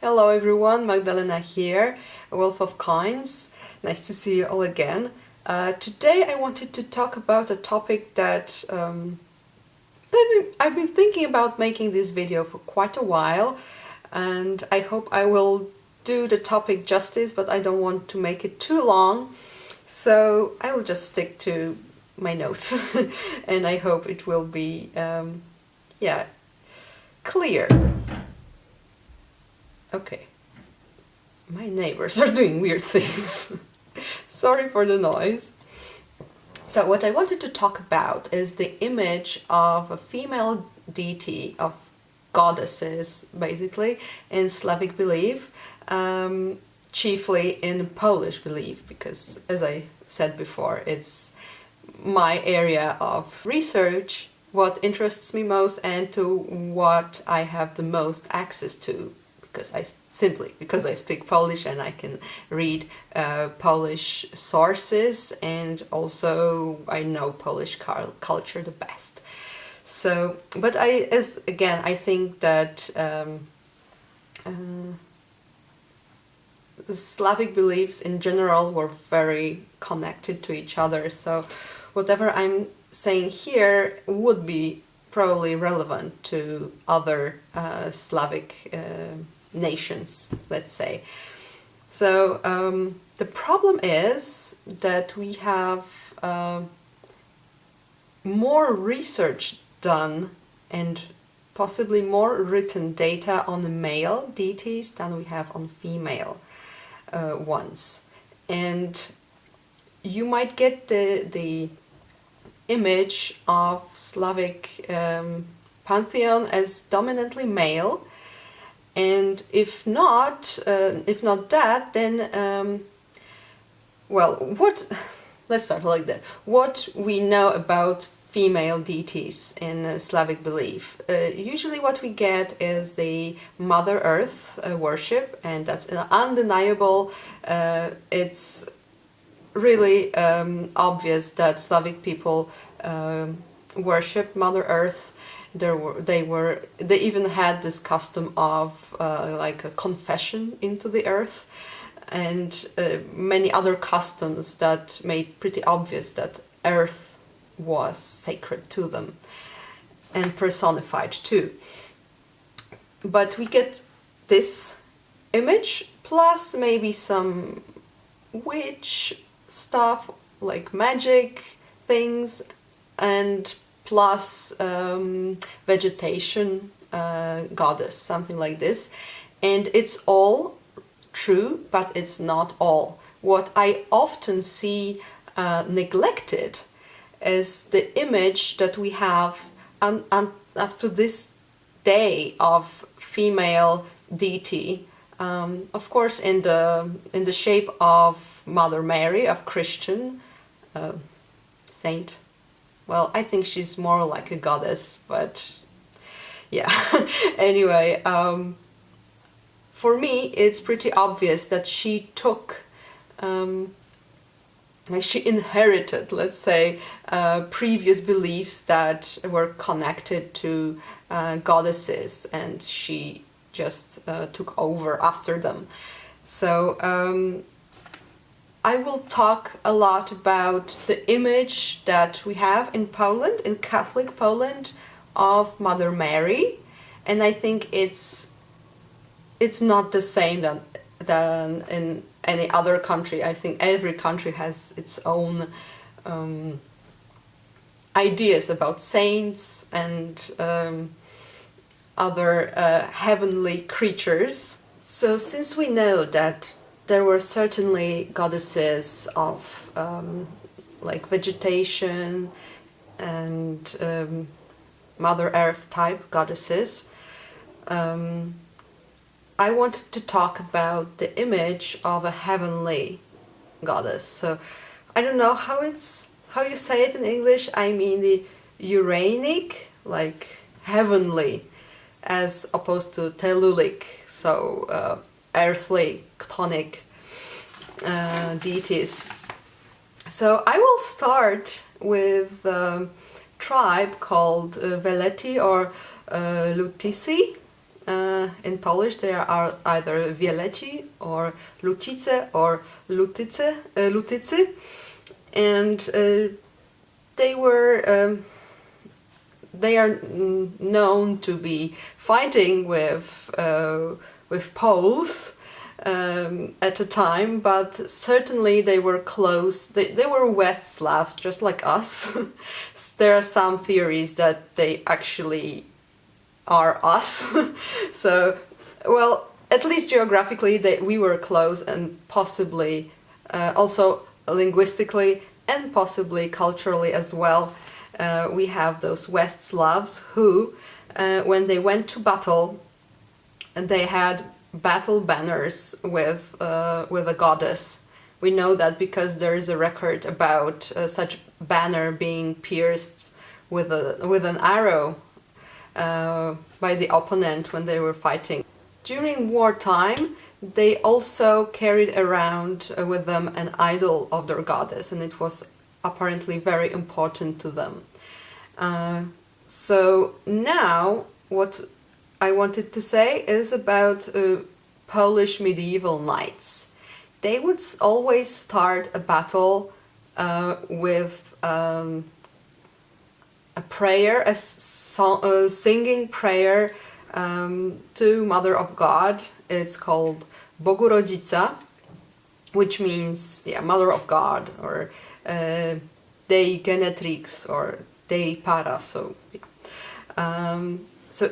Hello everyone, Magdalena here, a Wolf of Coins. Nice to see you all again. Today I wanted to talk about a topic that I've been thinking about making this video for quite a while, and I hope I will do the topic justice, but I don't want to make it too long, so I will just stick to my notes and I hope it will be clear. Okay, my neighbors are doing weird things. Sorry for the noise. So what I wanted to talk about is the image of a female deity, of goddesses basically, in Slavic belief, chiefly in Polish belief, because as I said before, it's my area of research, what interests me most and to what I have the most access to. Because I speak Polish and I can read Polish sources, and also I know Polish culture the best. So, but I think that the Slavic beliefs in general were very connected to each other. So, whatever I'm saying here would be probably relevant to other Slavic nations, let's say. So the problem is that we have more research done and possibly more written data on the male deities than we have on female ones. And you might get the image of Slavic pantheon as dominantly male, and if not that, then let's start like that. What we know about female deities in Slavic belief, usually what we get is the Mother Earth worship, and that's undeniable. It's really obvious that Slavic people worship Mother Earth. They even had this custom of like a confession into the earth, and many other customs that made pretty obvious that earth was sacred to them and personified too. But we get this image plus maybe some witch stuff like magic things, and plus vegetation goddess, something like this. And it's all true, but it's not all. What I often see neglected is the image that we have up to this day of female deity, of course in the shape of Mother Mary, of Christian saint. Well, I think she's more like a goddess, but yeah. Anyway, for me, it's pretty obvious that she took, she inherited, let's say, previous beliefs that were connected to goddesses, and she just took over after them. So, I will talk a lot about the image that we have in Poland, in Catholic Poland, of Mother Mary, and I think it's not the same than in any other country. I think every country has its own ideas about saints and other heavenly creatures. So since we know that there were certainly goddesses of like vegetation and Mother Earth type goddesses, I wanted to talk about the image of a heavenly goddess. So I don't know how you say it in English. I mean the Uranic, like heavenly, as opposed to Tellulic, so earthly, chthonic deities. So I will start with a tribe called Veleti or Lutici, In Polish there are either wieleci or lucice or lutycy, and they are known to be fighting with Poles at a time, but certainly they were close. They were West Slavs, just like us. There are some theories that they actually are us. So, well, at least geographically we were close, and possibly also linguistically and possibly culturally as well. We have those West Slavs who, when they went to battle, they had battle banners with a goddess. We know that because there is a record about such banner being pierced with an arrow by the opponent when they were fighting. During wartime, they also carried around with them an idol of their goddess, and it was apparently very important to them. So now what I wanted to say is about Polish medieval knights. They would always start a battle with a prayer, a singing prayer to Mother of God. It's called Bogu Rodzica, which means Mother of God, or Dei Genetrix, or Dei Para. So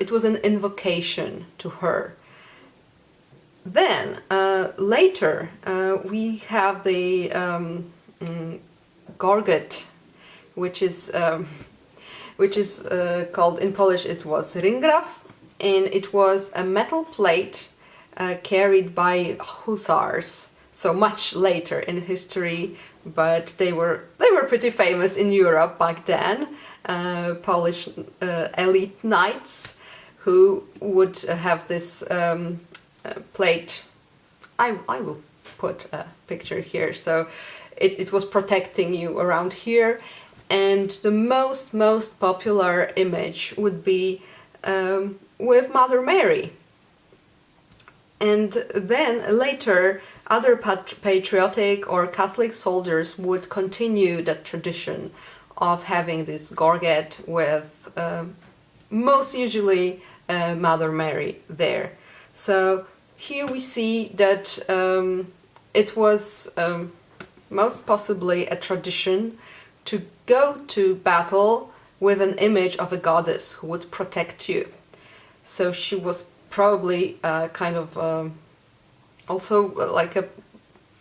it was an invocation to her. Then later we have the gorget, which is called in Polish. It was ringraf, and it was a metal plate carried by hussars. So much later in history, but they were pretty famous in Europe back then. Polish elite knights who would have this plate. I will put a picture here. So it was protecting you around here, and the most popular image would be with Mother Mary. And then later other patriotic or Catholic soldiers would continue that tradition of having this gorget with most usually Mother Mary there. So here we see that it was most possibly a tradition to go to battle with an image of a goddess who would protect you. So she was probably kind of also like a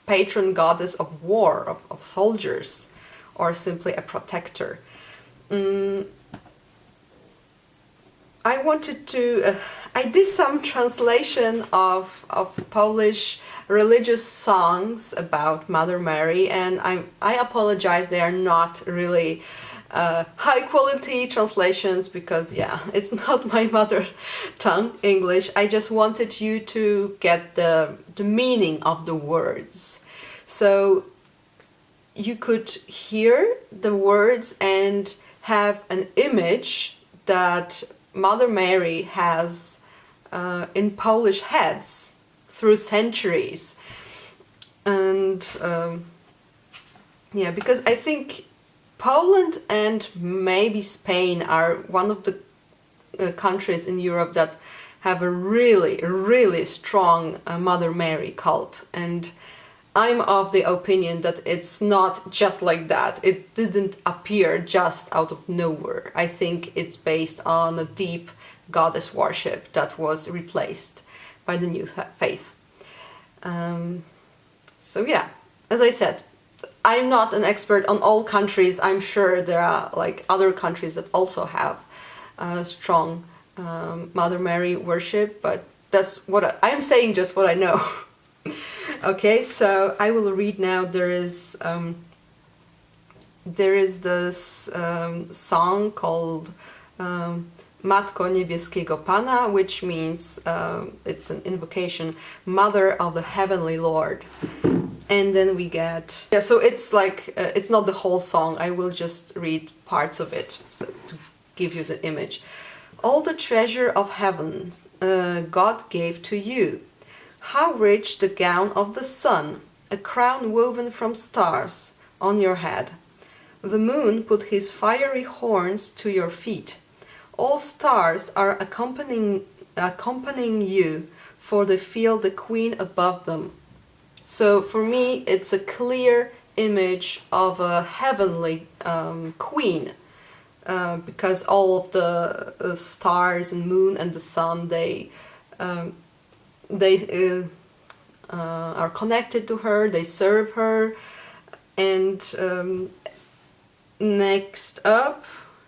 patron goddess of war, of soldiers, or simply a protector. I wanted to... I did some translation of Polish religious songs about Mother Mary, and I apologize, they are not really high quality translations because it's not my mother tongue, English. I just wanted you to get the meaning of the words. So you could hear the words and have an image that Mother Mary has in Polish heads through centuries. And because I think Poland and maybe Spain are one of the countries in Europe that have a really strong Mother Mary cult, and I'm of the opinion that it's not just like that. It didn't appear just out of nowhere. I think it's based on a deep goddess worship that was replaced by the new faith. So as I said, I'm not an expert on all countries. I'm sure there are like other countries that also have strong Mother Mary worship, but that's what I'm saying, just what I know. Okay, so I will read now. There is this song called Matko Niebieskiego Pana, which means it's an invocation, Mother of the Heavenly Lord. And then we get... so it's like, it's not the whole song, I will just read parts of it so to give you the image. all the treasure of heaven God gave to you. How rich the gown of the sun, a crown woven from stars, on your head. The moon put his fiery horns to your feet. All stars are accompanying you, for they feel the queen above them. So for me, it's a clear image of a heavenly queen, because all of the stars and moon and the sun, they are connected to her, they serve her. And next up,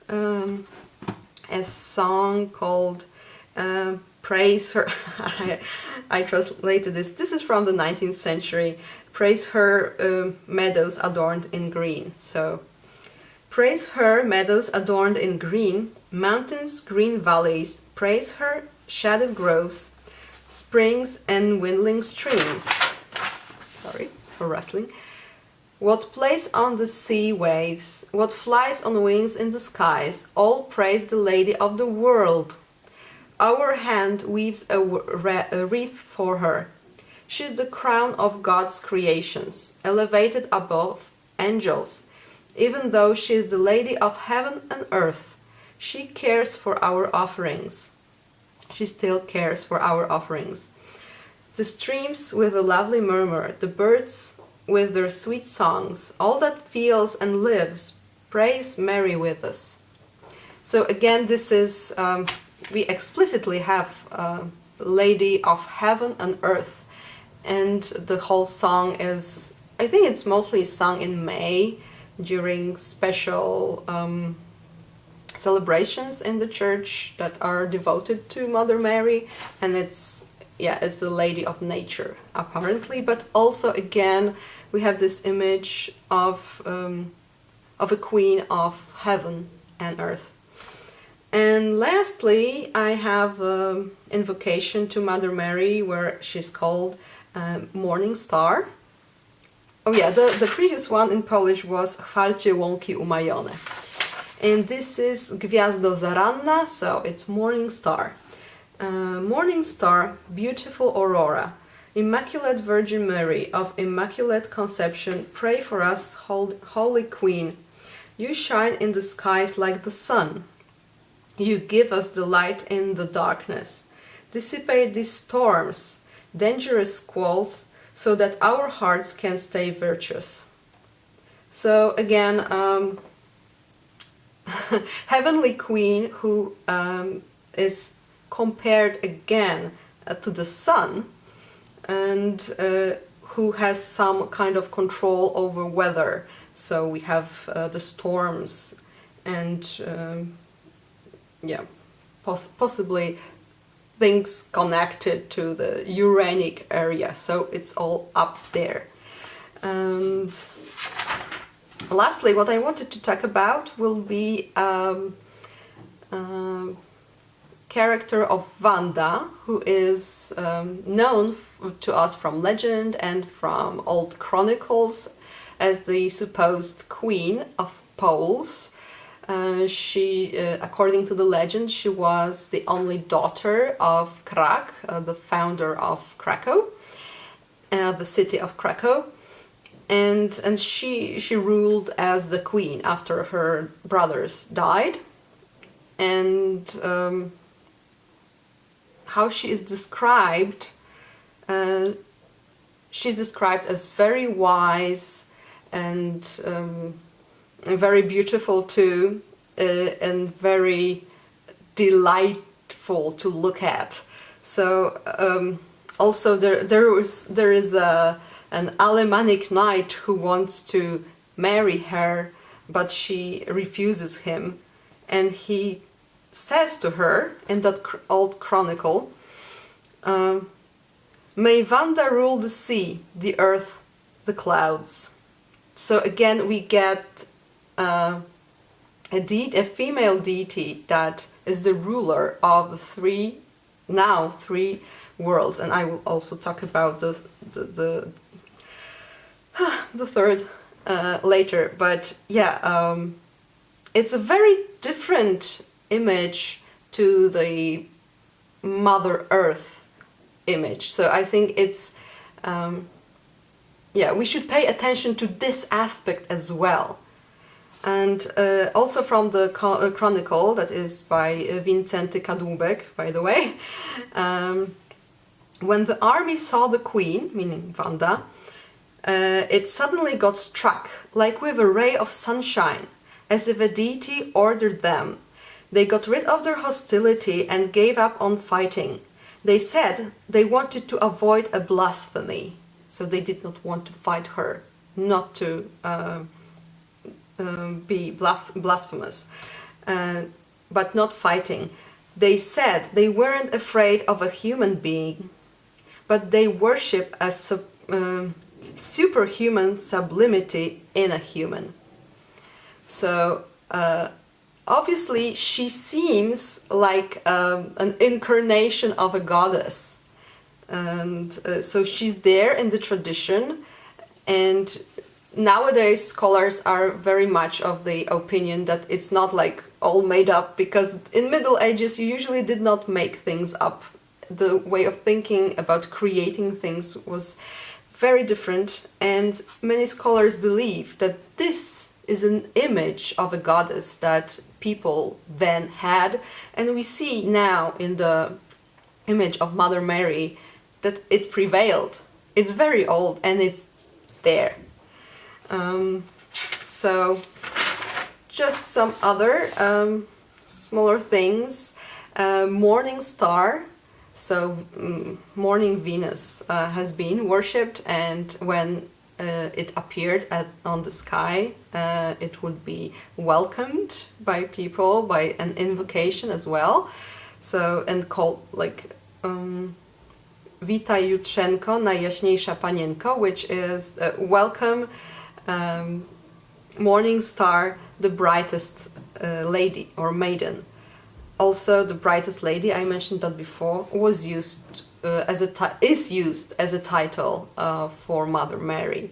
a song called Praise Her. I translated this. This is from the 19th century. Praise her, meadows adorned in green. So, praise her, meadows adorned in green, mountains, green valleys. Praise her, shaded groves, springs and winding streams. Sorry for rustling. What plays on the sea waves, what flies on wings in the skies, all praise the Lady of the world. Our hand weaves a wreath for her. She is the crown of God's creations, elevated above angels. Even though she is the Lady of heaven and earth, she cares for our offerings. She still cares for our offerings. The streams with a lovely murmur, the birds with their sweet songs, all that feels and lives, praise Mary with us. So again, this is, we explicitly have Lady of Heaven and Earth, and the whole song is, I think it's mostly sung in May during special celebrations in the church that are devoted to Mother Mary, and it's the Lady of Nature apparently, but also again we have this image of a queen of heaven and earth. And lastly, I have invocation to Mother Mary, where she's called Morning Star. Oh yeah, the previous one in Polish was Chwalcie łąki umajone. And this is Gwiazdo zaranna, so it's Morning Star. Morning Star, beautiful aurora, Immaculate Virgin Mary of Immaculate Conception, pray for us, Holy Queen. You shine in the skies like the sun. You give us the light in the darkness. Dissipate these storms, dangerous squalls, so that our hearts can stay virtuous. So again, Heavenly Queen, who is compared again to the sun, and who has some kind of control over weather. So we have the storms and possibly things connected to the Uranic area. So it's all up there. And lastly, what I wanted to talk about will be character of Wanda, who is known to us from legend and from old chronicles as the supposed queen of Poles. She, according to the legend, she was the only daughter of Krak, the founder of Krakow, the city of Krakow, and she ruled as the queen after her brothers died. And how she is described, she's described as very wise and very beautiful too, and very delightful to look at. So also there is an Alemannic knight who wants to marry her, but she refuses him, and he says to her in that old chronicle, may Wanda rule the sea, the earth, the clouds. So again we get a female deity that is the ruler of the three worlds, and I will also talk about the third later. But yeah, it's a very different image to the Mother Earth image. So I think it's, yeah, we should pay attention to this aspect as well. And also from the chronicle, that is by Wincenty Kadłubek, by the way, when the army saw the queen, meaning Wanda, it suddenly got struck, like with a ray of sunshine, as if a deity ordered them. They got rid of their hostility and gave up on fighting. They said they wanted to avoid a blasphemy, so they did not want to fight her, not to be blasphemous, but not fighting. They said they weren't afraid of a human being, but they worship a superhuman sublimity in a human. So obviously she seems like an incarnation of a goddess, and so she's there in the tradition. And nowadays scholars are very much of the opinion that it's not like all made up, because in Middle Ages you usually did not make things up. The way of thinking about creating things was very different, and many scholars believe that this is an image of a goddess that people then had, and we see now in the image of Mother Mary that it prevailed. It's very old and it's there. So just some other smaller things. Morning star, so morning Venus has been worshipped, and when it appeared on the sky, it would be welcomed by people by an invocation as well. So, and called like Witaj Jutrzenko, najjaśniejsza panienko, which is welcome morning star, the brightest lady or maiden. Also, the brightest lady, I mentioned that before, was used is used as a title for Mother Mary.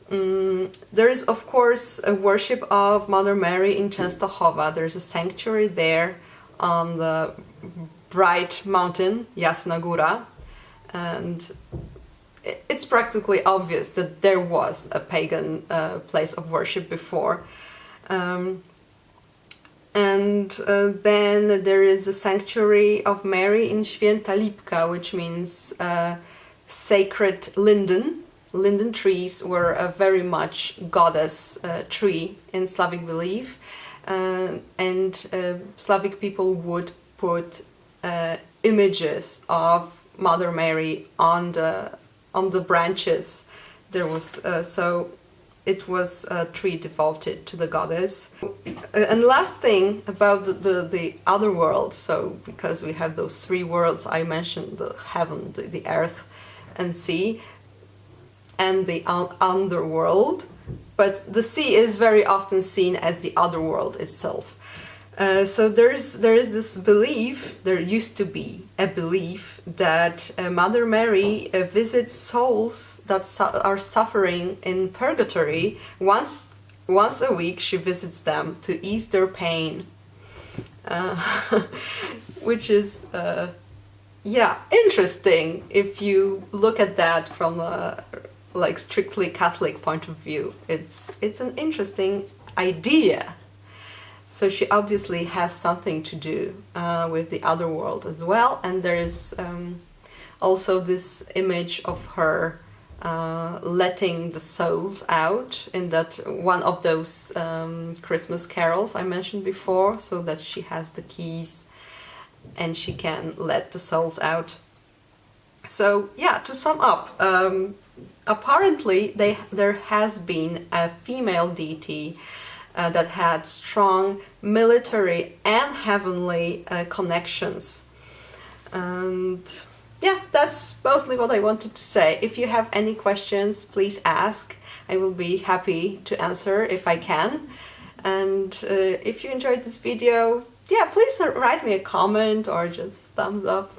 There is, of course, a worship of Mother Mary in Częstochowa. There's a sanctuary there on the bright mountain, Jasna Góra, and it's practically obvious that there was a pagan place of worship before. And then there is a sanctuary of Mary in Święta Lipka, which means sacred linden. Linden trees were a very much goddess tree in Slavic belief, and Slavic people would put images of Mother Mary on the branches. There was so it was a tree devoted to the goddess. And last thing about the other world, so because we have those three worlds I mentioned, the heaven, the earth and sea, and the underworld, but the sea is very often seen as the other world itself. So there is this belief, there used to be a belief that Mother Mary visits souls that are suffering in purgatory. Once a week she visits them to ease their pain, which is yeah, interesting if you look at that from a like strictly Catholic point of view. It's an interesting idea. So she obviously has something to do with the other world as well, and there is also this image of her letting the souls out in that one of those Christmas carols I mentioned before, so that she has the keys and she can let the souls out. So yeah, to sum up, apparently there has been a female deity that had strong military and heavenly connections. And yeah, that's mostly what I wanted to say. If you have any questions, please ask. I will be happy to answer if I can. And if you enjoyed this video, yeah, please write me a comment or just thumbs up.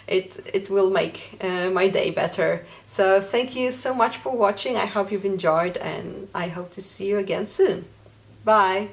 It will make my day better. So thank you so much for watching. I hope you've enjoyed, and I hope to see you again soon. Bye!